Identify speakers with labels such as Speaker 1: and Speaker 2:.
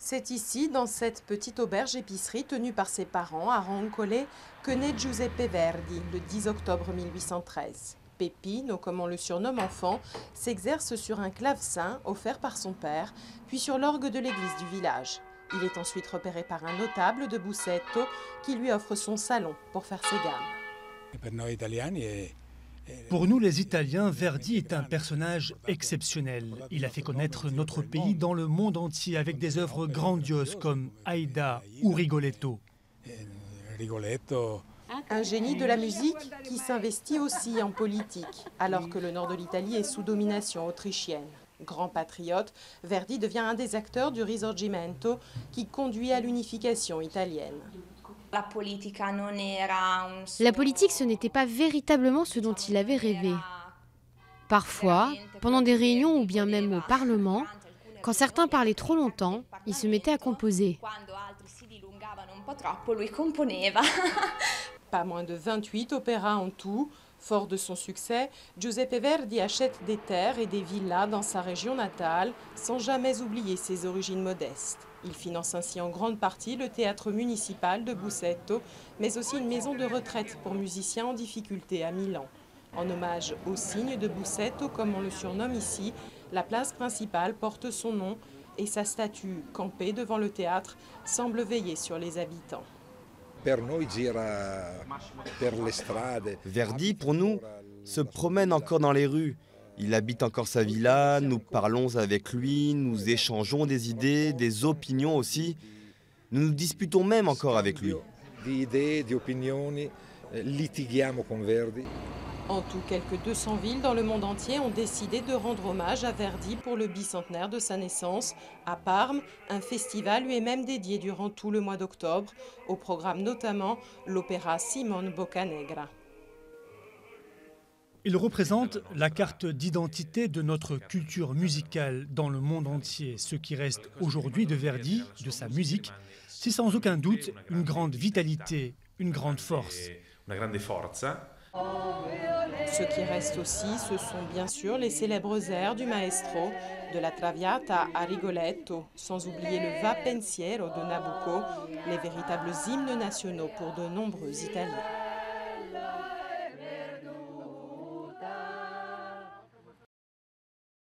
Speaker 1: C'est ici, dans cette petite auberge-épicerie tenue par ses parents à Roncole, que naît Giuseppe Verdi le 10 octobre 1813. Peppino, comme on le surnomme enfant, s'exerce sur un clavecin offert par son père, puis sur l'orgue de l'église du village. Il est ensuite repéré par un notable de Busseto qui lui offre son salon pour faire ses gammes.
Speaker 2: Pour nous les Italiens, Verdi est un personnage exceptionnel. Il a fait connaître notre pays dans le monde entier avec des œuvres grandioses comme Aida ou Rigoletto.
Speaker 1: Un génie de la musique qui s'investit aussi en politique, alors que le nord de l'Italie est sous domination autrichienne. Grand patriote, Verdi devient un des acteurs du Risorgimento qui conduit à l'unification italienne.
Speaker 3: La politique,
Speaker 4: ce n'était pas véritablement ce dont il avait rêvé. Parfois, pendant des réunions ou bien même au Parlement, quand certains parlaient trop longtemps, il se mettait à composer.
Speaker 1: Pas moins de 28 opéras en tout. Fort de son succès, Giuseppe Verdi achète des terres et des villas dans sa région natale, sans jamais oublier ses origines modestes. Il finance ainsi en grande partie le théâtre municipal de Busseto, mais aussi une maison de retraite pour musiciens en difficulté à Milan. En hommage au cygne de Busseto, comme on le surnomme ici, la place principale porte son nom et sa statue, campée devant le théâtre, semble veiller sur les habitants.
Speaker 5: Verdi, pour nous, se promène encore dans les rues. Il habite encore sa villa, nous parlons avec lui, nous échangeons des idées, des opinions aussi. Nous nous disputons même encore avec lui.
Speaker 1: En tout, quelques 200 villes dans le monde entier ont décidé de rendre hommage à Verdi pour le bicentenaire de sa naissance. À Parme, un festival lui est même dédié durant tout le mois d'octobre, au programme notamment l'opéra Simone Boccanegra.
Speaker 2: Il représente la carte d'identité de notre culture musicale dans le monde entier. Ce qui reste aujourd'hui de Verdi, de sa musique, c'est sans aucun doute une grande vitalité, une grande force.
Speaker 1: Ce qui reste aussi, ce sont bien sûr les célèbres airs du maestro, de la Traviata à Rigoletto, sans oublier le Va Pensiero de Nabucco, les véritables hymnes nationaux pour de nombreux Italiens.